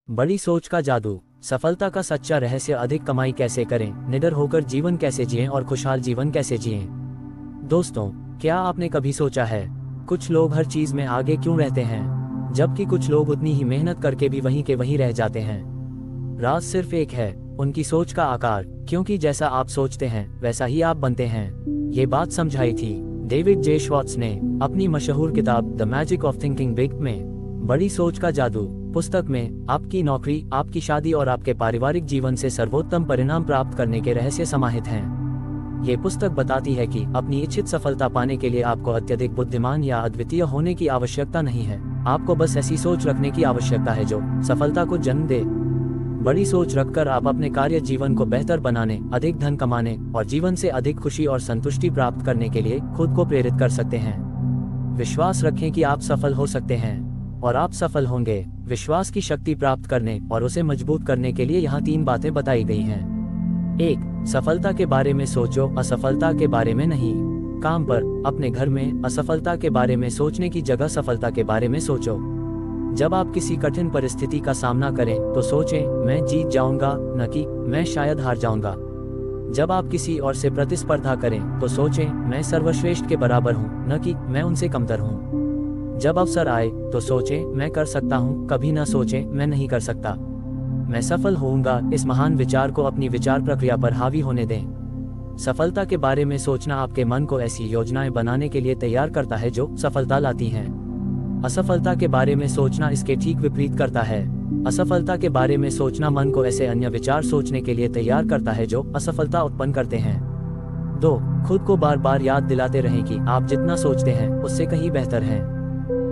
बड़ी सोच का जादू, सफलता का सच्चा रहस्य। अधिक कमाई कैसे करें, निडर होकर जीवन कैसे जिएं और खुशहाल जीवन कैसे जिएं। दोस्तों, क्या आपने कभी सोचा है, कुछ लोग हर चीज में आगे क्यों रहते हैं, जबकि कुछ लोग उतनी ही मेहनत करके भी वहीं के वहीं रह जाते हैं। राज सिर्फ एक है, उनकी सोच का आकार, क्योंकि जैसा आप सोचते हैं वैसा ही आप बनते हैं। ये बात समझाई थी डेविड जे श्वार्ट्ज ने अपनी मशहूर किताब the magic of thinking big में। बड़ी सोच का जादू पुस्तक में आपकी नौकरी, आपकी शादी और आपके पारिवारिक जीवन से सर्वोत्तम परिणाम प्राप्त करने के रहस्य समाहित हैं। ये पुस्तक बताती है कि अपनी इच्छित सफलता पाने के लिए आपको अत्यधिक बुद्धिमान या अद्वितीय होने की आवश्यकता नहीं है। आपको बस ऐसी सोच रखने की आवश्यकता है जो सफलता को जन्म दे। बड़ी सोच रखकर आप अपने कार्य जीवन को बेहतर बनाने, अधिक धन कमाने और जीवन से अधिक खुशी और संतुष्टि प्राप्त करने के लिए खुद को प्रेरित कर सकते हैं। विश्वास रखें कि आप सफल हो सकते हैं और आप सफल होंगे। विश्वास की शक्ति प्राप्त करने और उसे मजबूत करने के लिए यहाँ 3 बातें बताई गई हैं। 1. सफलता के बारे में सोचो, असफलता के बारे में नहीं। काम पर, अपने घर में असफलता के बारे में सोचने की जगह सफलता के बारे में सोचो। जब आप किसी कठिन परिस्थिति का सामना करें तो सोचें, मैं जीत जाऊंगा, न कि मैं शायद हार जाऊंगा। जब आप किसी और से प्रतिस्पर्धा करें तो सोचें, मैं सर्वश्रेष्ठ के बराबर हूं, न कि मैं उनसे कमतर हूं। जब अवसर आए तो सोचें, मैं कर सकता हूं, कभी न सोचें, मैं नहीं कर सकता। मैं सफल होऊंगा। इस महान विचार को अपनी विचार प्रक्रिया पर हावी होने दें। सफलता के बारे में सोचना आपके मन को ऐसी योजनाएं बनाने के लिए तैयार करता है जो सफलता लाती हैं। असफलता के बारे में सोचना इसके ठीक विपरीत करता है। असफलता के बारे में सोचना मन को ऐसे अन्य विचार सोचने के लिए तैयार करता है जो असफलता उत्पन्न करते हैं। 2. खुद को बार बार याद दिलाते रहें कि आप जितना सोचते हैं उससे कहीं बेहतर हैं।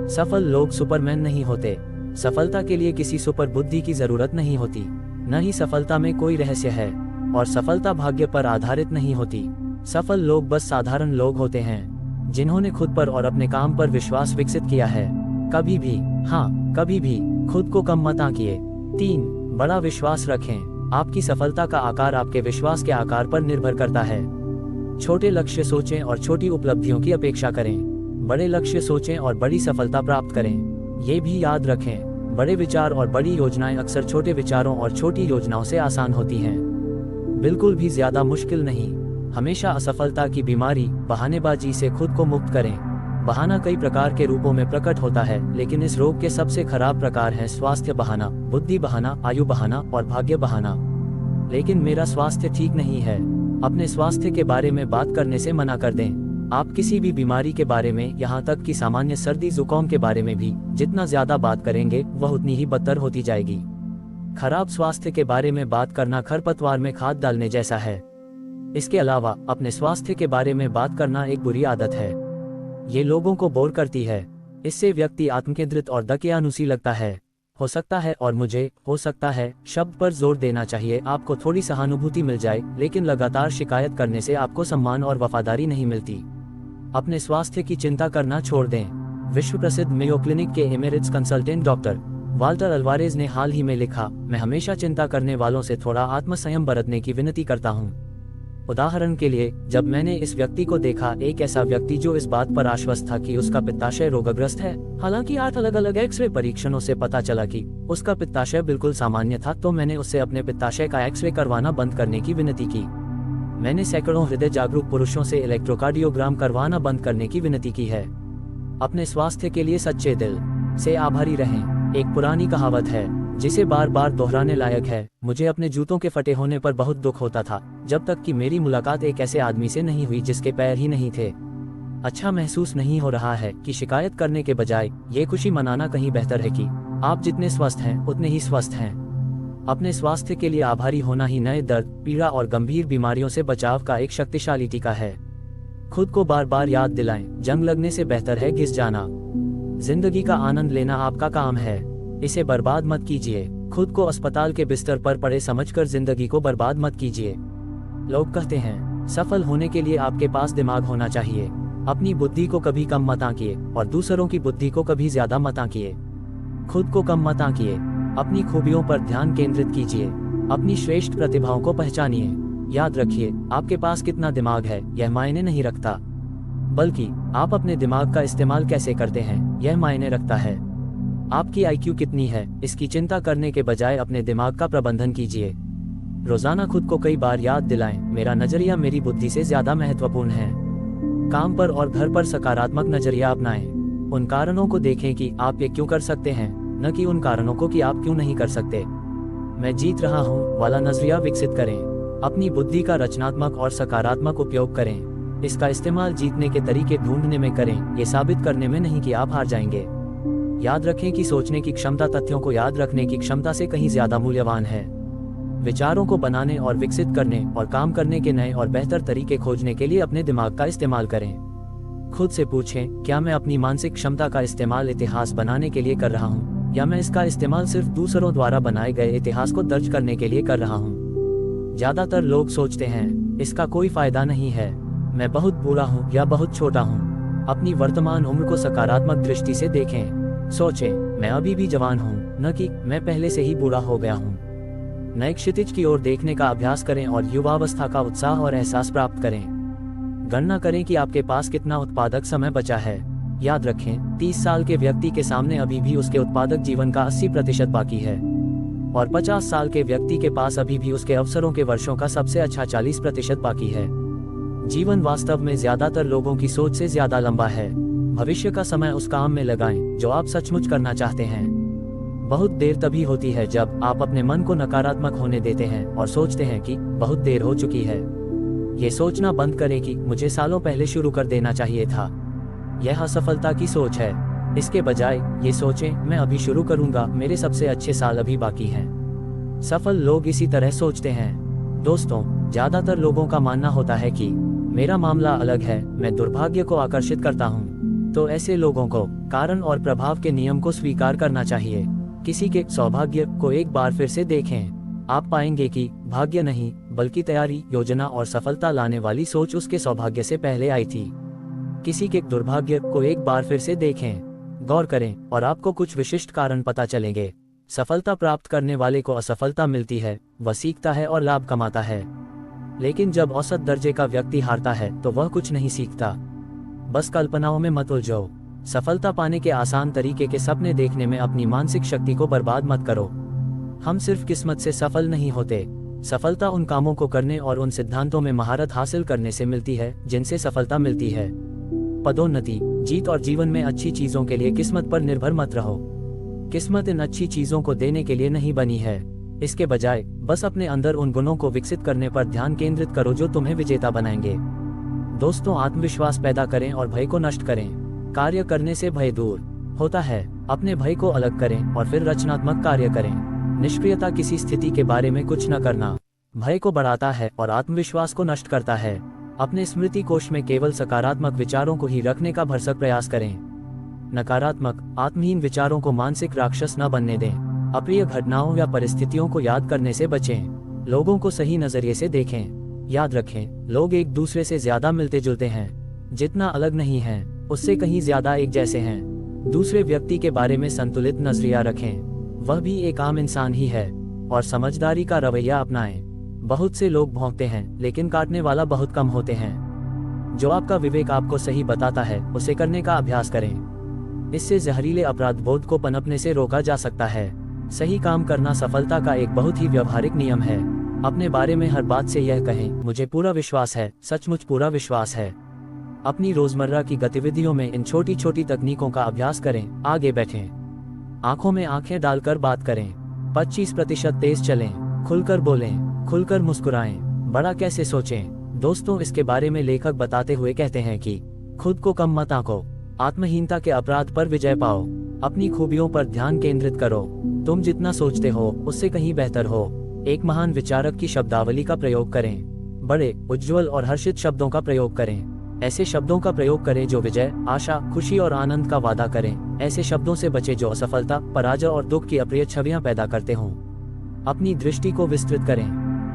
सफल लोग सुपरमैन नहीं होते। सफलता के लिए किसी सुपर बुद्धि की जरूरत नहीं होती। न ही सफलता में कोई रहस्य है और सफलता भाग्य पर आधारित नहीं होती। सफल लोग बस साधारण लोग होते हैं जिन्होंने खुद पर और अपने काम पर विश्वास विकसित किया है। कभी भी, हाँ कभी भी, खुद को कम मत आंकिए। 3. बड़ा विश्वास रखें। आपकी सफलता का आकार आपके विश्वास के आकार पर निर्भर करता है। छोटे लक्ष्य सोचें और छोटी उपलब्धियों की अपेक्षा करें। बड़े लक्ष्य सोचें और बड़ी सफलता प्राप्त करें। ये भी याद रखें, बड़े विचार और बड़ी योजनाएं अक्सर छोटे विचारों और छोटी योजनाओं से आसान होती हैं, बिल्कुल भी ज्यादा मुश्किल नहीं। हमेशा असफलता की बीमारी, बहानेबाजी से खुद को मुक्त करें। बहाना कई प्रकार के रूपों में प्रकट होता है, लेकिन इस रोग के सबसे खराब प्रकार हैं स्वास्थ्य बहाना, बुद्धि बहाना, आयु बहाना और भाग्य बहाना। लेकिन मेरा स्वास्थ्य ठीक नहीं है, अपने स्वास्थ्य के बारे में बात करने से मना कर दें। आप किसी भी बीमारी के बारे में, यहाँ तक कि सामान्य सर्दी जुकाम के बारे में भी जितना ज्यादा बात करेंगे वह उतनी ही बदतर होती जाएगी। खराब स्वास्थ्य के बारे में बात करना खरपतवार में खाद डालने जैसा है। इसके अलावा अपने स्वास्थ्य के बारे में बात करना एक बुरी आदत है। ये लोगों को बोर करती है। इससे व्यक्ति आत्मकेंद्रित और दकियानुसी लगता है। हो सकता है और मुझे हो सकता है शब्द पर जोर देना चाहिए। आपको थोड़ी सहानुभूति मिल जाए, लेकिन लगातार शिकायत करने से आपको सम्मान और वफादारी नहीं मिलती। अपने स्वास्थ्य की चिंता करना छोड़ दें। विश्व प्रसिद्ध मेयो क्लिनिक के emeritus consultant doctor Walter Alvarez ने हाल ही में लिखा, मैं हमेशा चिंता करने वालों से थोड़ा आत्मसंयम बरतने की विनती करता हूँ। उदाहरण के लिए, जब मैंने इस व्यक्ति को देखा, एक ऐसा व्यक्ति जो इस बात पर आश्वस्त था कि उसका पित्ताशय रोगग्रस्त है, हालांकि 8 अलग अलग एक्सरे परीक्षणों से पता चला कि उसका पित्ताशय बिल्कुल सामान्य था, तो मैंने उससे अपने पित्ताशय का एक्सरे करवाना बंद करने की विनती की। मैंने सैकड़ों हृदय जागरूक पुरुषों से इलेक्ट्रोकार्डियोग्राम करवाना बंद करने की विनती की है। अपने स्वास्थ्य के लिए सच्चे दिल से आभारी रहें। एक पुरानी कहावत है जिसे बार बार दोहराने लायक है, मुझे अपने जूतों के फटे होने पर बहुत दुख होता था, जब तक कि मेरी मुलाकात एक ऐसे आदमी से नहीं हुई जिसके पैर ही नहीं थे। अच्छा महसूस नहीं हो रहा है कि शिकायत करने के बजाय ये खुशी मनाना कहीं बेहतर है कि आप जितने स्वस्थ हैं उतने ही स्वस्थ हैं। अपने स्वास्थ्य के लिए आभारी होना ही नए दर्द, पीड़ा और गंभीर बीमारियों से बचाव का एक शक्तिशाली टीका है। खुद को बार बार याद दिलाएं, जंग लगने से बेहतर है घिस जाना। जिंदगी का आनंद लेना आपका काम है, इसे बर्बाद मत कीजिए। खुद को अस्पताल के बिस्तर पर पड़े समझकर जिंदगी को बर्बाद मत कीजिए। लोग कहते हैं, सफल होने के लिए आपके पास दिमाग होना चाहिए। अपनी बुद्धि को कभी कम मत आंकिए और दूसरों की बुद्धि को कभी ज्यादा मत आंकिए। खुद को कम मत आंकिए, अपनी खूबियों पर ध्यान केंद्रित कीजिए। अपनी श्रेष्ठ प्रतिभाओं को पहचानिए। याद रखिए, आपके पास कितना दिमाग है यह मायने नहीं रखता, बल्कि आप अपने दिमाग का इस्तेमाल कैसे करते हैं यह मायने रखता है। आपकी आईक्यू कितनी है, इसकी चिंता करने के बजाय अपने दिमाग का प्रबंधन कीजिए। रोजाना खुद को कई बार याद दिलाएं, मेरा नजरिया मेरी बुद्धि से ज्यादा महत्वपूर्ण है। काम पर और घर पर सकारात्मक नजरिया अपनाएं। उन कारणों को देखें कि आप ये क्यों कर सकते हैं, न कि उन कारणों को कि आप क्यों नहीं कर सकते। मैं जीत रहा हूँ वाला नजरिया विकसित करें। अपनी बुद्धि का रचनात्मक और सकारात्मक उपयोग करें। इसका इस्तेमाल जीतने के तरीके ढूंढने में करें, ये साबित करने में नहीं कि आप हार जाएंगे। याद रखें कि सोचने की क्षमता तथ्यों को याद रखने की क्षमता से कहीं ज्यादा मूल्यवान है। विचारों को बनाने और विकसित करने और काम करने के नए और बेहतर तरीके खोजने के लिए अपने दिमाग का इस्तेमाल करें। खुद से पूछें, क्या मैं अपनी मानसिक क्षमता का इस्तेमाल इतिहास बनाने के लिए कर रहा हूँ, या मैं इसका इस्तेमाल सिर्फ दूसरों द्वारा बनाए गए इतिहास को दर्ज करने के लिए कर रहा हूँ। ज्यादातर लोग सोचते हैं, इसका कोई फायदा नहीं है, मैं बहुत बुरा हूँ या बहुत छोटा हूँ। अपनी वर्तमान उम्र को सकारात्मक दृष्टि से देखें। सोचें, मैं अभी भी जवान हूँ, न कि मैं पहले से ही बूढ़ा हो गया हूँ। नए क्षितिज की ओर देखने का अभ्यास करें और युवावस्था का उत्साह और एहसास प्राप्त करें। गणना करें कि आपके पास कितना उत्पादक समय बचा है। याद रखें, 30 साल के व्यक्ति के सामने अभी भी उसके उत्पादक जीवन का 80% बाकी है, और 50 साल के व्यक्ति के पास अभी भी उसके अवसरों के वर्षों का सबसे अच्छा 40% बाकी है। जीवन वास्तव में ज्यादातर लोगों की सोच से ज्यादा लंबा है। भविष्य का समय उस काम में लगाएं जो आप सचमुच करना चाहते हैं। बहुत देर तभी होती है जब आप अपने मन को नकारात्मक होने देते हैं और सोचते हैं कि बहुत देर हो चुकी है। ये सोचना बंद करें कि मुझे सालों पहले शुरू कर देना चाहिए था। यह असफलता की सोच है। इसके बजाय ये सोचें, मैं अभी शुरू करूंगा, मेरे सबसे अच्छे साल अभी बाकी हैं। सफल लोग इसी तरह सोचते हैं। दोस्तों, ज्यादातर लोगों का मानना होता है कि मेरा मामला अलग है, मैं दुर्भाग्य को आकर्षित करता हूँ। तो ऐसे लोगों को कारण और प्रभाव के नियम को स्वीकार करना चाहिए। किसी के सौभाग्य को एक बार फिर से देखें। आप पाएंगे कि भाग्य नहीं, बल्कि तैयारी, योजना और सफलता लाने वाली सोच उसके सौभाग्य से पहले आई थी। किसी के दुर्भाग्य को एक बार फिर से देखें, गौर करें, और आपको कुछ विशिष्ट कारण पता चलेंगे। सफलता प्राप्त करने वाले को असफलता मिलती है, वह सीखता है और लाभ कमाता है। लेकिन जब औसत दर्जे का व्यक्ति हारता है तो वह कुछ नहीं सीखता। बस कल्पनाओं में मत उलझो। सफलता पाने के आसान तरीके के सपने देखने में अपनी मानसिक शक्ति को बर्बाद मत करो। हम सिर्फ किस्मत से सफल नहीं होते। सफलता उन कामों को करने और उन सिद्धांतों में महारत हासिल करने से मिलती है जिनसे सफलता मिलती है। पदोन्नति, जीत और जीवन में अच्छी चीजों के लिए किस्मत पर निर्भर मत रहो। किस्मत इन अच्छी चीजों को देने के लिए नहीं बनी है। इसके बजाय बस अपने अंदर उन गुणों को विकसित करने पर ध्यान केंद्रित करो जो तुम्हें विजेता बनाएंगे। दोस्तों, आत्मविश्वास पैदा करें और भय को नष्ट करें। कार्य करने से भय दूर होता है। अपने भय को अलग करें और फिर रचनात्मक कार्य करें। निष्क्रियता, किसी स्थिति के बारे में कुछ न करना, भय को बढ़ाता है और आत्मविश्वास को नष्ट करता है। अपने स्मृति कोश में केवल सकारात्मक विचारों को ही रखने का भरसक प्रयास करें। नकारात्मक, आत्महीन विचारों को मानसिक राक्षस न बनने दें। अप्रिय घटनाओं या परिस्थितियों को याद करने से बचें। लोगों को सही नजरिए से देखें। याद रखें, लोग एक दूसरे से ज्यादा मिलते जुलते हैं। जितना अलग नहीं हैं, उससे कहीं ज्यादा एक जैसे हैं। दूसरे व्यक्ति के बारे में संतुलित नजरिया रखें, वह भी एक आम इंसान ही है, और समझदारी का रवैया अपनाएं। बहुत से लोग भौंकते हैं, लेकिन काटने वाला बहुत कम होते हैं। जो आपका विवेक आपको सही बताता है, उसे करने का अभ्यास करें। इससे जहरीले अपराध बोध को पनपने से रोका जा सकता है। सही काम करना सफलता का एक बहुत ही व्यवहारिक नियम है। अपने बारे में हर बात से यह कहें, मुझे पूरा विश्वास है, सचमुच पूरा विश्वास है। अपनी रोजमर्रा की गतिविधियों में इन छोटी छोटी तकनीकों का अभ्यास करें। आगे बैठें, आंखों में आंखें डालकर बात करें, 25% तेज चलें, खुलकर बोलें, खुलकर मुस्कुराएं, बड़ा कैसे सोचें। दोस्तों, इसके बारे में लेखक बताते हुए कहते हैं कि खुद को कम मत आंको, आत्महीनता के अपराध पर विजय पाओ, अपनी खूबियों पर ध्यान केंद्रित करो। तुम जितना सोचते हो उससे कहीं बेहतर हो। एक महान विचारक की शब्दावली का प्रयोग करें। बड़े, उज्ज्वल और हर्षित शब्दों का प्रयोग करें। ऐसे शब्दों का प्रयोग करें जो विजय, आशा, खुशी और आनंद का वादा करें। ऐसे शब्दों से बचें जो असफलता, पराजय और दुख की अप्रिय छवियां पैदा करते हों। अपनी दृष्टि को विस्तृत करें।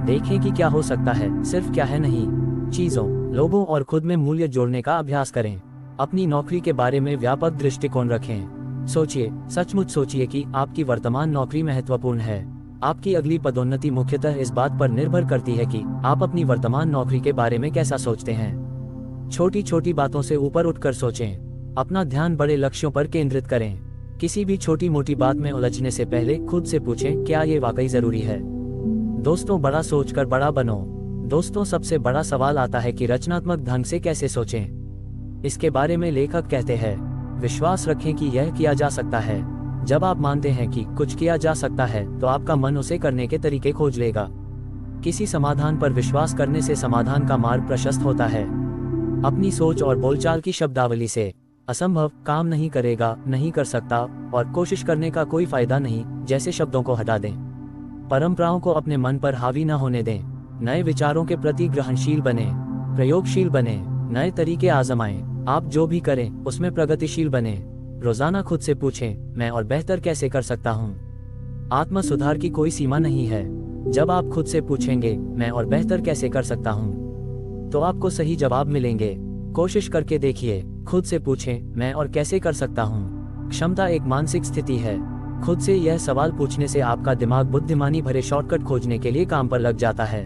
देखें कि क्या हो सकता है, सिर्फ क्या है नहीं। चीजों, लोगों और खुद में मूल्य जोड़ने का अभ्यास करें। अपनी नौकरी के बारे में व्यापक दृष्टिकोण रखें। सोचिए, सचमुच सोचिए कि आपकी वर्तमान नौकरी महत्वपूर्ण है। आपकी अगली पदोन्नति मुख्यतः इस बात पर निर्भर करती है कि आप अपनी वर्तमान नौकरी के बारे में कैसा सोचते हैं। छोटी छोटी बातों से ऊपर उठकर सोचें। अपना ध्यान बड़े लक्ष्यों पर केंद्रित करें। किसी भी छोटी मोटी बात में उलझने से पहले खुद से पूछें, क्या ये वाकई जरूरी है। दोस्तों, बड़ा सोचकर बड़ा बनो। दोस्तों, सबसे बड़ा सवाल आता है कि रचनात्मक ढंग से कैसे सोचें। इसके बारे में लेखक कहते हैं, विश्वास रखें कि यह किया जा सकता है। जब आप मानते हैं कि कुछ किया जा सकता है तो आपका मन उसे करने के तरीके खोज लेगा। किसी समाधान पर विश्वास करने से समाधान का मार्ग प्रशस्त होता है। अपनी सोच और बोलचाल की शब्दावली से असंभव, काम नहीं करेगा, नहीं कर सकता और कोशिश करने का कोई फायदा नहीं जैसे शब्दों को हटा दें। परंपराओं को अपने मन पर हावी न होने दें। नए विचारों के प्रति ग्रहणशील बने, प्रयोगशील बने, नए तरीके आजमाएं। आप जो भी करें उसमें प्रगतिशील बने। रोजाना खुद से पूछें, मैं और बेहतर कैसे कर सकता हूँ। आत्म सुधार की कोई सीमा नहीं है। जब आप खुद से पूछेंगे, मैं और बेहतर कैसे कर सकता हूँ, तो आपको सही जवाब मिलेंगे। कोशिश करके देखिए, खुद से पूछें, मैं और कैसे कर सकता हूँ। क्षमता एक मानसिक स्थिति है। खुद से यह सवाल पूछने से आपका दिमाग बुद्धिमानी भरे शॉर्टकट खोजने के लिए काम पर लग जाता है।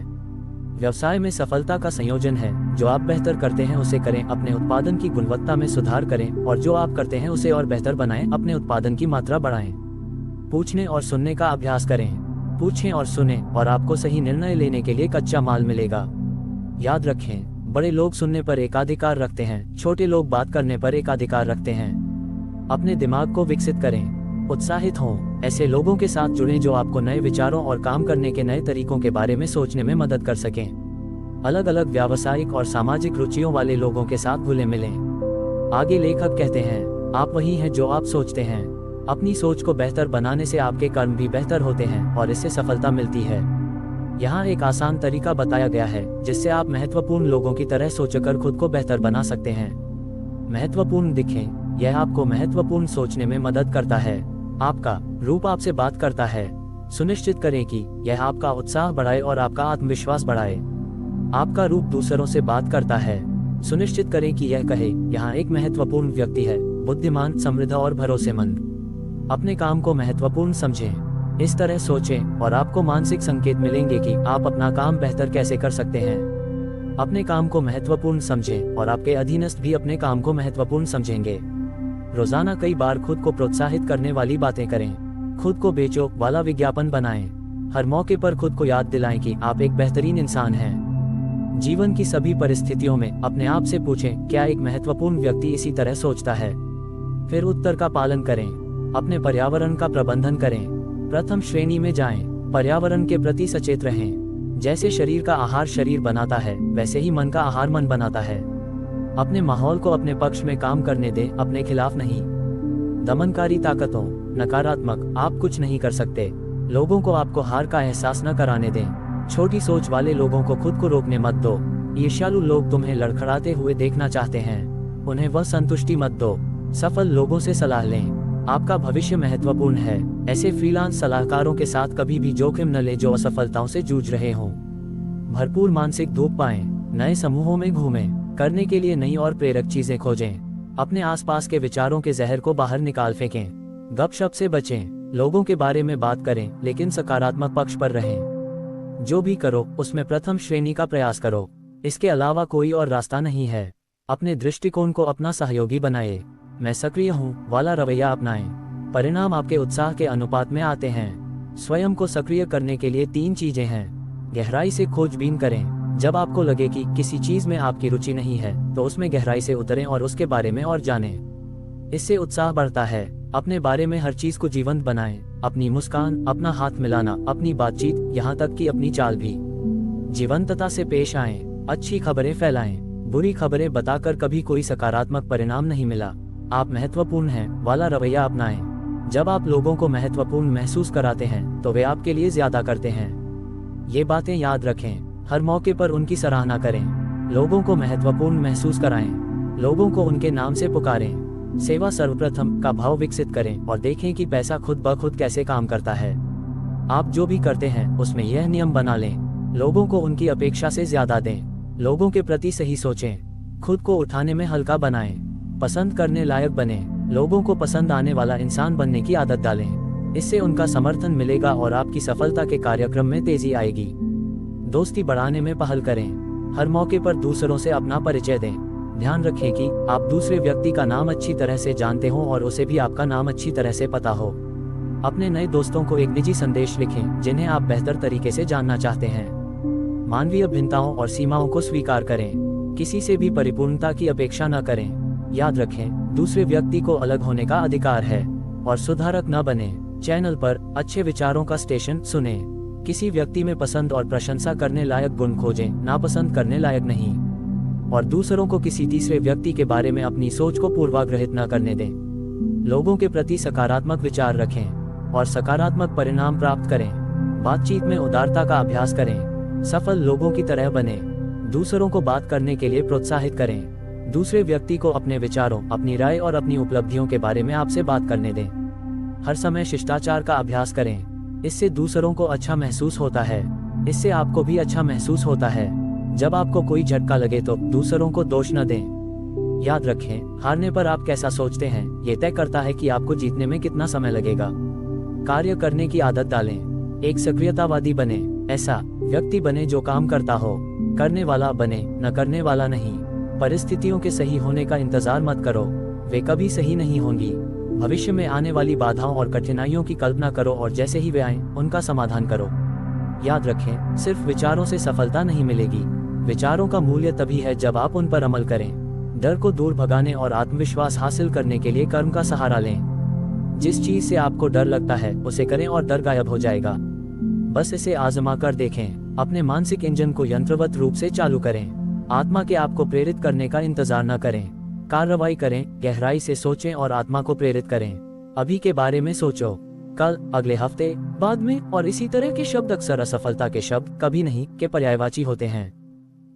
व्यवसाय में सफलता का संयोजन है, जो आप बेहतर करते हैं उसे करें, अपने उत्पादन की गुणवत्ता में सुधार करें और जो आप करते हैं उसे और बेहतर बनाएं, अपने उत्पादन की मात्रा बढ़ाएं। पूछने और सुनने का अभ्यास करें। पूछें और सुनें और आपको सही निर्णय लेने के लिए कच्चा माल मिलेगा। याद रखें, बड़े लोग सुनने पर एकाधिकार रखते हैं, छोटे लोग बात करने पर एकाधिकार रखते हैं। अपने दिमाग को विकसित करें, उत्साहित हों, ऐसे लोगों के साथ जुड़ें जो आपको नए विचारों और काम करने के नए तरीकों के बारे में सोचने में मदद कर सकें। अलग अलग व्यावसायिक और सामाजिक रुचियों वाले लोगों के साथ घुले मिलें। आगे लेखक कहते हैं, आप वही हैं जो आप सोचते हैं। अपनी सोच को बेहतर बनाने से आपके कर्म भी बेहतर होते हैं और इससे सफलता मिलती है। यहाँ एक आसान तरीका बताया गया है जिससे आप महत्वपूर्ण लोगों की तरह सोचकर खुद को बेहतर बना सकते हैं। महत्वपूर्ण दिखें, यह आपको महत्वपूर्ण सोचने में मदद करता है। आपका रूप आपसे बात करता है। सुनिश्चित करें कि यह आपका उत्साह बढ़ाए और आपका आत्मविश्वास बढ़ाए। आपका रूप दूसरों से बात करता है। सुनिश्चित करें कि यह कहे, यहाँ एक महत्वपूर्ण व्यक्ति है, बुद्धिमान, समृद्ध और भरोसेमंद। अपने काम को महत्वपूर्ण समझें। इस तरह सोचें और आपको मानसिक संकेत मिलेंगे कि आप अपना काम बेहतर कैसे कर सकते हैं। अपने काम को महत्वपूर्ण समझें और आपके अधीनस्थ भी अपने काम को महत्वपूर्ण समझेंगे। रोजाना कई बार खुद को प्रोत्साहित करने वाली बातें करें। खुद को बेचो वाला विज्ञापन बनाएं। हर मौके पर खुद को याद दिलाएं कि आप एक बेहतरीन इंसान हैं। जीवन की सभी परिस्थितियों में अपने आप से पूछें, क्या एक महत्वपूर्ण व्यक्ति इसी तरह सोचता है। फिर उत्तर का पालन करें। अपने पर्यावरण का प्रबंधन करें। प्रथम श्रेणी में जाएं। पर्यावरण के प्रति सचेत रहें। जैसे शरीर का आहार शरीर बनाता है, वैसे ही मन का आहार मन बनाता है। अपने माहौल को अपने पक्ष में काम करने दें, अपने खिलाफ नहीं। दमनकारी ताकतों, नकारात्मक, आप कुछ नहीं कर सकते लोगों को आपको हार का एहसास न कराने दें। छोटी सोच वाले लोगों को खुद को रोकने मत दो। ईर्ष्यालु लोग तुम्हें लड़खड़ाते हुए देखना चाहते हैं, उन्हें वह संतुष्टि मत दो। सफल लोगों से सलाह लें, आपका भविष्य महत्वपूर्ण है। ऐसे फ्रीलांस सलाहकारों के साथ कभी भी जोखिम न लें जो असफलताओं से जूझ रहे हों। भरपूर मानसिक धूप पाएं, नए समूहों में घूमें, करने के लिए नई और प्रेरक चीजें खोजें। अपने आसपास के विचारों के जहर को बाहर निकाल फेंकें। गपशप से बचें, लोगों के बारे में बात करें लेकिन सकारात्मक पक्ष पर रहें। जो भी करो उसमें प्रथम श्रेणी का प्रयास करो, इसके अलावा कोई और रास्ता नहीं है। अपने दृष्टिकोण को अपना सहयोगी बनाएं। मैं सक्रिय हूँ वाला रवैया अपनाएं। परिणाम आपके उत्साह के अनुपात में आते हैं। स्वयं को सक्रिय करने के लिए 3 चीजें हैं। गहराई से खोजबीन करें। जब आपको लगे कि किसी चीज में आपकी रुचि नहीं है तो उसमें गहराई से उतरें और उसके बारे में और जानें। इससे उत्साह बढ़ता है। अपने बारे में हर चीज को जीवंत बनाएं। अपनी मुस्कान, अपना हाथ मिलाना, अपनी बातचीत, यहाँ तक कि अपनी चाल भी जीवंतता से पेश आएं। अच्छी खबरें फैलाएं। बुरी खबरें बताकर कभी कोई सकारात्मक परिणाम नहीं मिला। आप महत्वपूर्ण हैं वाला रवैया अपनाएं। जब आप लोगों को महत्वपूर्ण महसूस कराते हैं तो वे आपके लिए ज्यादा करते हैं। ये बातें याद रखें। हर मौके पर उनकी सराहना करें। लोगों को महत्वपूर्ण महसूस कराएं। लोगों को उनके नाम से पुकारें। सेवा सर्वप्रथम का भाव विकसित करें और देखें कि पैसा खुद ब खुद कैसे काम करता है। आप जो भी करते हैं उसमें यह नियम बना लें, लोगों को उनकी अपेक्षा से ज्यादा दें। लोगों के प्रति सही सोचें। खुद को उठाने में हल्का बनाएं। पसंद करने लायक बने। लोगों को पसंद आने वाला इंसान बनने की आदत डालें। इससे उनका समर्थन मिलेगा और आपकी सफलता के कार्यक्रम में तेजी आएगी। दोस्ती बढ़ाने में पहल करें। हर मौके पर दूसरों से अपना परिचय दें। ध्यान रखें कि आप दूसरे व्यक्ति का नाम अच्छी तरह से जानते हो और उसे भी आपका नाम अच्छी तरह से पता हो। अपने नए दोस्तों को एक निजी संदेश लिखें जिन्हें आप बेहतर तरीके से जानना चाहते हैं। मानवीय भिन्नताओं और सीमाओं को स्वीकार करें। किसी से भी परिपूर्णता की अपेक्षा न करें। याद रखें, दूसरे व्यक्ति को अलग होने का अधिकार है और सुधारक न बने। चैनल पर अच्छे विचारों का स्टेशन सुने। किसी व्यक्ति में पसंद और प्रशंसा करने लायक गुण खोजें, नापसंद करने लायक नहीं। और दूसरों को किसी तीसरे व्यक्ति के बारे में अपनी सोच को पूर्वाग्रहित न करने दें। लोगों के प्रति सकारात्मक विचार रखें और सकारात्मक परिणाम प्राप्त करें। बातचीत में उदारता का अभ्यास करें। सफल लोगों की तरह बने। दूसरों को बात करने के लिए प्रोत्साहित करें। दूसरे व्यक्ति को अपने विचारों, अपनी राय और अपनी उपलब्धियों के बारे में आपसे बात करने दें। हर समय शिष्टाचार का अभ्यास करें। इससे दूसरों को अच्छा महसूस होता है। इससे आपको भी अच्छा महसूस होता है। जब आपको कोई झटका लगे तो दूसरों को दोष न दें। याद रखें, हारने पर आप कैसा सोचते हैं ये तय करता है कि आपको जीतने में कितना समय लगेगा। कार्य करने की आदत डालें। एक सक्रियतावादी बने। ऐसा व्यक्ति बने जो काम करता हो। करने वाला बने, न करने वाला नहीं। परिस्थितियों के सही होने का इंतजार मत करो, वे कभी सही नहीं होंगी। भविष्य में आने वाली बाधाओं और कठिनाइयों की कल्पना करो और जैसे ही वे आएं, उनका समाधान करो। याद रखें, सिर्फ विचारों से सफलता नहीं मिलेगी। विचारों का मूल्य तभी है जब आप उन पर अमल करें। डर को दूर भगाने और आत्मविश्वास हासिल करने के लिए कर्म का सहारा लें। जिस चीज से आपको डर लगता है उसे करें और डर गायब हो जाएगा। बस इसे आजमा कर देखें। अपने मानसिक इंजन को यंत्रवत रूप से चालू करें। आत्मा के आपको प्रेरित करने का इंतजार न करें। कार्रवाई करें, गहराई से सोचें और आत्मा को प्रेरित करें। अभी के बारे में सोचो, कल, अगले हफ्ते, बाद में और इसी तरह के शब्द अक्सर असफलता के शब्द कभी नहीं के पर्यायवाची होते हैं।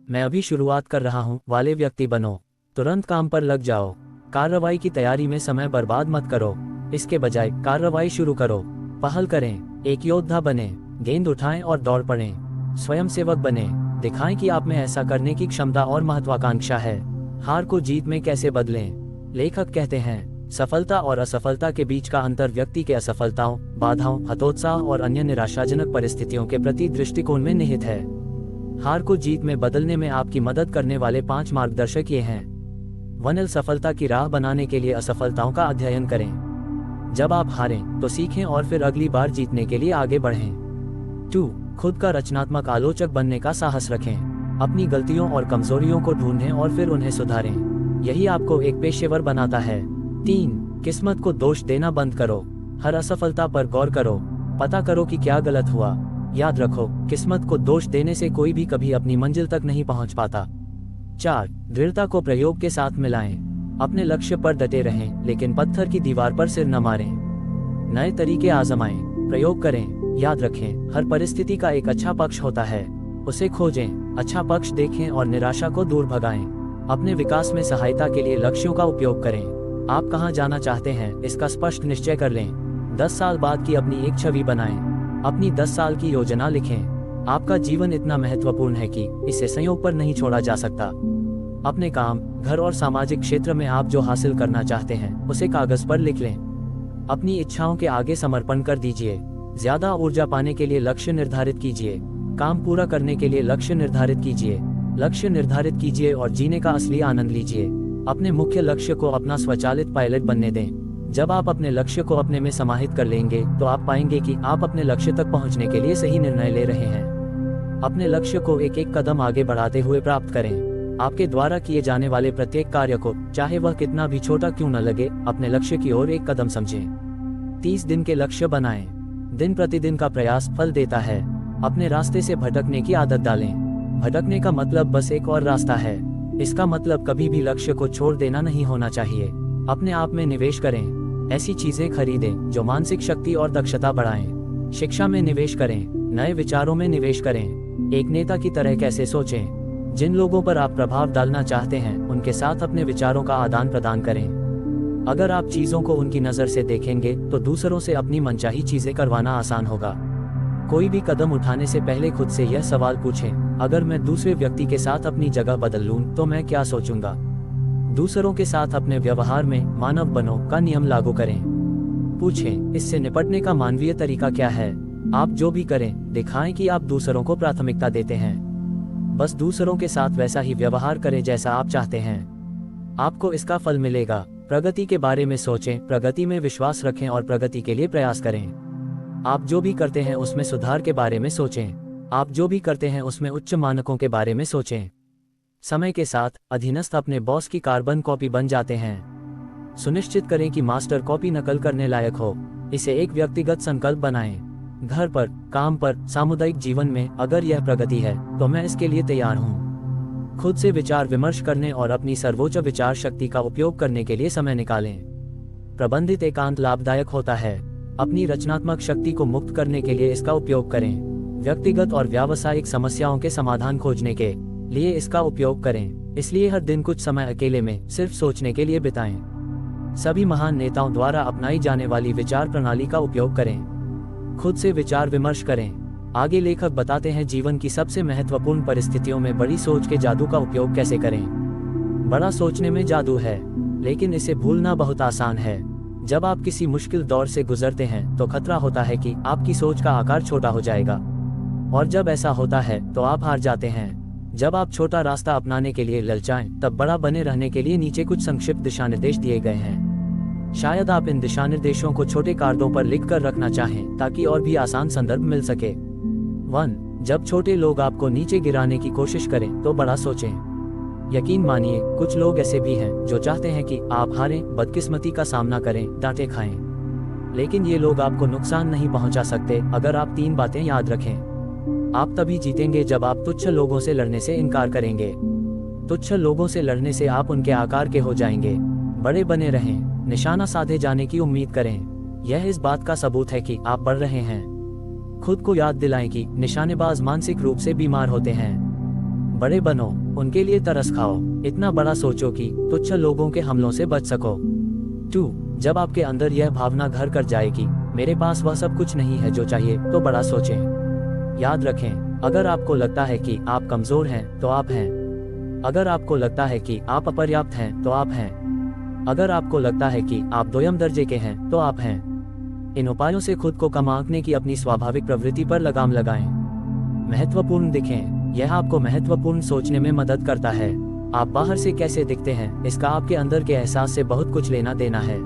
मैं अभी शुरुआत कर रहा हूँ वाले व्यक्ति बनो। तुरंत काम पर लग जाओ। कार्रवाई की तैयारी में समय बर्बाद मत करो। इसके बजाय कार्रवाई शुरू करो। पहल करें। एक योद्धा बने। गेंद उठाएं और दौड़ पड़ें। स्वयंसेवक बने। दिखाएं कि आप में ऐसा करने की क्षमता और महत्वाकांक्षा है। हार को जीत में कैसे बदलें। लेखक कहते हैं, सफलता और असफलता के बीच का अंतर व्यक्ति के असफलताओं, बाधाओं, हतोत्साह और अन्य निराशाजनक परिस्थितियों के प्रति दृष्टिकोण में निहित है। हार को जीत में बदलने में आपकी मदद करने वाले 5 मार्गदर्शक ये हैं। 1 सफलता की राह बनाने के लिए असफलताओं का अध्ययन करें। जब आप हारें तो सीखें और फिर अगली बार जीतने के लिए आगे बढ़ें। 2 खुद का रचनात्मक आलोचक बनने का साहस रखें। अपनी गलतियों और कमजोरियों को ढूंढें और फिर उन्हें सुधारें। यही आपको एक पेशेवर बनाता है। 3 किस्मत को दोष देना बंद करो। हर असफलता पर गौर करो। पता करो कि क्या गलत हुआ। याद रखो, किस्मत को दोष देने से कोई भी कभी अपनी मंजिल तक नहीं पहुंच पाता। 4 दृढ़ता को प्रयोग के साथ मिलाएं। अपने लक्ष्य पर डटे रहें, लेकिन पत्थर की दीवार पर सिर न मारें। नए तरीके आजमाएं, प्रयोग करें। याद रखें, हर परिस्थिति का एक अच्छा पक्ष होता है। उसे खोजें, अच्छा पक्ष देखें और निराशा को दूर भगाएं। अपने विकास में सहायता के लिए लक्ष्यों का उपयोग करें। आप कहां जाना चाहते हैं इसका स्पष्ट निश्चय कर लें। 10 साल बाद की अपनी एक छवि बनाएं। अपनी 10 साल की योजना लिखें। आपका जीवन इतना महत्वपूर्ण है कि इसे संयोग पर नहीं छोड़ा जा सकता। अपने काम, घर और सामाजिक क्षेत्र में आप जो हासिल करना चाहते हैं उसे कागज पर लिख लें। अपनी इच्छाओं के आगे समर्पण कर दीजिए। ज्यादा ऊर्जा पाने के लिए लक्ष्य निर्धारित कीजिए। काम पूरा करने के लिए लक्ष्य निर्धारित कीजिए। लक्ष्य निर्धारित कीजिए और जीने का असली आनंद लीजिए। अपने मुख्य लक्ष्य को अपना स्वचालित पायलट बनने दें। जब आप अपने लक्ष्य को अपने में समाहित कर लेंगे तो आप पाएंगे कि आप अपने लक्ष्य तक पहुंचने के लिए सही निर्णय ले रहे हैं। अपने लक्ष्य को एक एक कदम आगे बढ़ाते हुए प्राप्त करें। आपके द्वारा किए जाने वाले प्रत्येक कार्य को, चाहे वह कितना भी छोटा क्यों न लगे, अपने लक्ष्य की ओर एक कदम समझें। 30 दिन के लक्ष्य बनाएं। दिन प्रतिदिन का प्रयास फल देता है। अपने रास्ते से भटकने की आदत डालें। भटकने का मतलब बस एक और रास्ता है। इसका मतलब कभी भी लक्ष्य को छोड़ देना नहीं होना चाहिए। अपने आप में निवेश करें। ऐसी चीजें खरीदें जो मानसिक शक्ति और दक्षता बढ़ाएं। शिक्षा में निवेश करें। नए विचारों में निवेश करें। एक नेता की तरह कैसे सोचें। जिन लोगों पर आप प्रभाव डालना चाहते हैं उनके साथ अपने विचारों का आदान प्रदान करें। अगर आप चीजों को उनकी नजर से देखेंगे तो दूसरों से अपनी मनचाही चीजें करवाना आसान होगा। कोई भी कदम उठाने से पहले खुद से यह सवाल पूछें, अगर मैं दूसरे व्यक्ति के साथ अपनी जगह बदल लूं तो मैं क्या सोचूंगा। दूसरों के साथ अपने व्यवहार में मानव बनो का नियम लागू करें। पूछें, इससे निपटने का मानवीय तरीका क्या है। आप जो भी करें, दिखाएं कि आप दूसरों को प्राथमिकता देते हैं। बस दूसरों के साथ वैसा ही व्यवहार करें जैसा आप चाहते हैं। आपको इसका फल मिलेगा। प्रगति के बारे में सोचें, प्रगति में विश्वास रखें और प्रगति के लिए प्रयास करें। आप जो भी करते हैं उसमें सुधार के बारे में सोचें। आप जो भी करते हैं उसमें उच्च मानकों के बारे में सोचें। समय के साथ अधीनस्थ अपने बॉस की कार्बन कॉपी बन जाते हैं। सुनिश्चित करें कि मास्टर कॉपी नकल करने लायक हो। इसे एक व्यक्तिगत संकल्प बनाएं। घर पर, काम पर, सामुदायिक जीवन में अगर यह प्रगति है तो मैं इसके लिए तैयार हूँ। खुद से विचार विमर्श करने और अपनी सर्वोच्च विचार शक्ति का उपयोग करने के लिए समय निकालें। प्रबंधित एकांत लाभदायक होता है। अपनी रचनात्मक शक्ति को मुक्त करने के लिए इसका उपयोग करें। व्यक्तिगत और व्यावसायिक समस्याओं के समाधान खोजने के लिए इसका उपयोग करें। इसलिए हर दिन कुछ समय अकेले में सिर्फ सोचने के लिए बिताएं। सभी महान नेताओं द्वारा अपनाई जाने वाली विचार प्रणाली का उपयोग करें। खुद से विचार विमर्श करें। आगे लेखक बताते हैं जीवन की सबसे महत्वपूर्ण परिस्थितियों में बड़ी सोच के जादू का उपयोग कैसे करें। बड़ा सोचने में जादू है, लेकिन इसे भूलना बहुत आसान है। जब आप किसी मुश्किल दौर से गुजरते हैं तो खतरा होता है कि आपकी सोच का आकार छोटा हो जाएगा, और जब ऐसा होता है तो आप हार जाते हैं। जब आप छोटा रास्ता अपनाने के लिए ललचाएं, तब बड़ा बने रहने के लिए नीचे कुछ संक्षिप्त दिशा निर्देश दिए गए हैं। शायद आप इन दिशा निर्देशों को छोटे कार्डों पर लिख कर रखना चाहें ताकि और भी आसान संदर्भ मिल सके। 1. जब छोटे लोग आपको नीचे गिराने की कोशिश करें तो बड़ा सोचें। यकीन मानिए, कुछ लोग ऐसे भी हैं जो चाहते हैं कि आप हारें, बदकिस्मती का सामना करें, डांटे खाएं। लेकिन ये लोग आपको नुकसान नहीं पहुंचा सकते अगर आप 3 बातें याद रखें। आप तभी जीतेंगे जब आप तुच्छ लोगों से लड़ने से इनकार करेंगे। तुच्छ लोगों से लड़ने से आप उनके आकार के हो जाएंगे। बड़े बने रहें, निशाना साधे जाने की उम्मीद करें। यह इस बात का सबूत है कि आप बढ़ रहे हैं। खुद को याद दिलाएं कि निशानेबाज मानसिक रूप से बीमार होते हैं। बड़े बनो, उनके लिए तरस खाओ। इतना बड़ा सोचो कि तुच्छ लोगों के हमलों से बच सको। 2. जब आपके अंदर यह भावना घर कर जाए कि मेरे पास वह सब कुछ नहीं है जो चाहिए, तो बड़ा सोचें। याद रखें, अगर आपको लगता है कि आप कमजोर हैं तो आप हैं। अगर आपको लगता है कि आप अपर्याप्त हैं तो आप हैं। अगर आपको लगता है कि आप दोयम दर्जे के हैं तो आप हैं। इन उपायों से खुद को कम आंकने की अपनी स्वाभाविक प्रवृत्ति पर लगाम लगाएं। महत्वपूर्ण दिखें। यह आपको महत्वपूर्ण सोचने में मदद करता है। आप बाहर से कैसे दिखते हैं इसका आपके अंदर के एहसास से बहुत कुछ लेना देना है।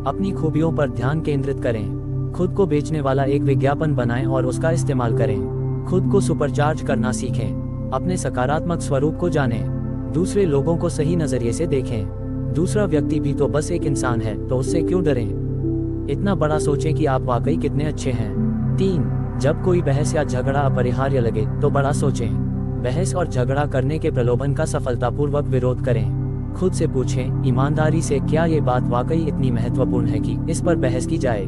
अपनी खूबियों पर ध्यान केंद्रित करें। खुद को बेचने वाला एक विज्ञापन बनाएं और उसका इस्तेमाल करें। खुद को सुपरचार्ज करना सीखें। अपने सकारात्मक स्वरूप को जानें। दूसरे लोगों को सही नजरिए से देखें। दूसरा व्यक्ति भी तो बस एक इंसान है, तो उससे क्यों डरें। इतना बड़ा सोचें कि आप वाकई कितने अच्छे हैं। 3. जब कोई बहस या झगड़ा अपरिहार्य लगे तो बड़ा सोचें। बहस और झगड़ा करने के प्रलोभन का सफलतापूर्वक विरोध करें। खुद से पूछें ईमानदारी से, क्या ये बात वाकई इतनी महत्वपूर्ण है कि इस पर बहस की जाए।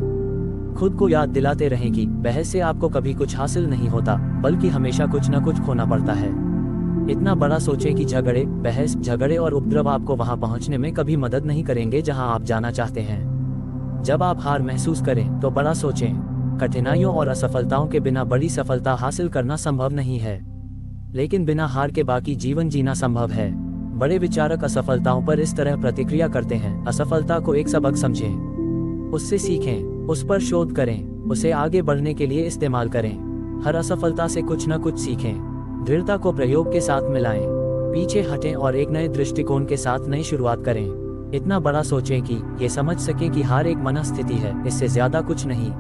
खुद को याद दिलाते रहें कि बहस से आपको कभी कुछ हासिल नहीं होता, बल्कि हमेशा कुछ न कुछ खोना पड़ता है। इतना बड़ा सोचें कि झगड़े, बहस, झगड़े और उपद्रव आपको वहां पहुंचने में कभी मदद नहीं करेंगे जहां आप जाना चाहते हैं। जब आप हार महसूस करें तो बड़ा सोचें। कठिनाइयों और असफलताओं के बिना बड़ी सफलता हासिल करना संभव नहीं है, लेकिन बिना हार के बाकी जीवन जीना संभव है। बड़े विचारक असफलताओं पर इस तरह प्रतिक्रिया करते हैं। असफलता को एक सबक समझें, उससे सीखें, उस पर शोध करें, उसे आगे बढ़ने के लिए इस्तेमाल करें। हर असफलता से कुछ न कुछ सीखें। दृढ़ता को प्रयोग के साथ मिलाएं। पीछे हटें और एक नए दृष्टिकोण के साथ नई शुरुआत करें। इतना बड़ा सोचें कि ये समझ सकें कि हार एक मनस्थिति है, इससे ज्यादा कुछ नहीं।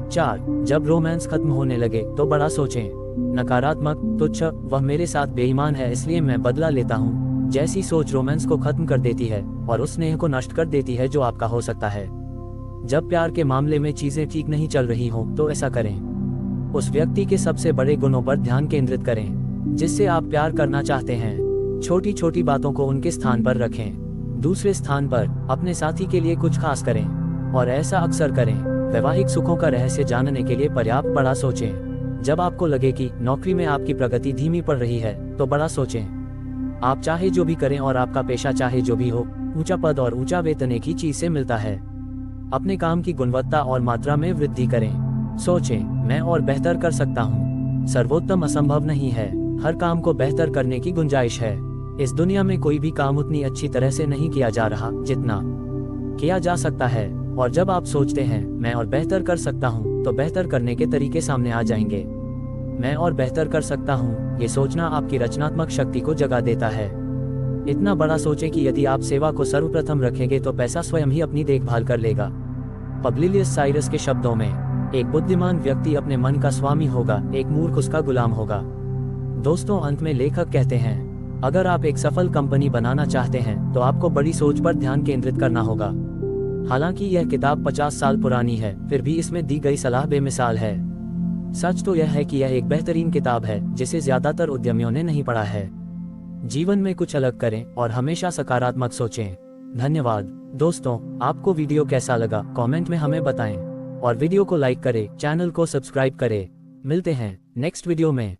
4. जब रोमांस खत्म होने लगे तो बड़ा सोचें। नकारात्मक, तुच्छ, वह मेरे साथ बेईमान है इसलिए मैं बदला लेता हूँ जैसी सोच रोमांस को खत्म कर देती है और उस स्नेह को नष्ट कर देती है जो आपका हो सकता है। जब प्यार के मामले में चीजें ठीक नहीं चल रही हों तो ऐसा करें। उस व्यक्ति के सबसे बड़े गुणों पर ध्यान केंद्रित करें जिससे आप प्यार करना चाहते हैं। छोटी छोटी बातों को उनके स्थान पर रखें। दूसरे स्थान पर अपने साथी के लिए कुछ खास करें, और ऐसा अक्सर करें। वैवाहिक सुखों का रहस्य जानने के लिए पर्याप्त बड़ा सोचें। जब आपको लगे कि नौकरी में आपकी प्रगति धीमी पड़ रही है तो बड़ा सोचें। आप चाहे जो भी करें और आपका पेशा चाहे जो भी हो, ऊंचा पद और ऊंचा वेतन एक ही चीज से मिलता है। अपने काम की गुणवत्ता और मात्रा में वृद्धि करें। सोचें, मैं और बेहतर कर सकता हूँ। सर्वोत्तम असंभव नहीं है, हर काम को बेहतर करने की गुंजाइश है। इस दुनिया में कोई भी काम उतनी अच्छी तरह से नहीं किया जा रहा जितना किया जा सकता है। और जब आप सोचते हैं मैं और बेहतर कर सकता हूँ, तो बेहतर करने के तरीके सामने आ जाएंगे। मैं और बेहतर कर सकता हूँ, ये सोचना आपकी रचनात्मक शक्ति को जगा देता है। इतना बड़ा सोचें कि यदि आप सेवा को सर्वप्रथम रखेंगे तो पैसा स्वयं ही अपनी देखभाल कर लेगा। पब्लिलियस साइरस के शब्दों में, एक बुद्धिमान व्यक्ति अपने मन का स्वामी होगा, एक मूर्ख उसका गुलाम होगा। दोस्तों, अंत में लेखक कहते हैं, अगर आप एक सफल कंपनी बनाना चाहते हैं तो आपको बड़ी सोच पर ध्यान केंद्रित करना होगा। हालांकि यह किताब 50 साल पुरानी है, फिर भी इसमें दी गई सलाह बेमिसाल है। सच तो यह है कि यह एक बेहतरीन किताब है जिसे ज्यादातर उद्यमियों ने नहीं पढ़ा है। जीवन में कुछ अलग करें और हमेशा सकारात्मक सोचें। धन्यवाद। दोस्तों, आपको वीडियो कैसा लगा कमेंट में हमें बताएं और वीडियो को लाइक करें, चैनल को सब्सक्राइब करें। मिलते हैं नेक्स्ट वीडियो में।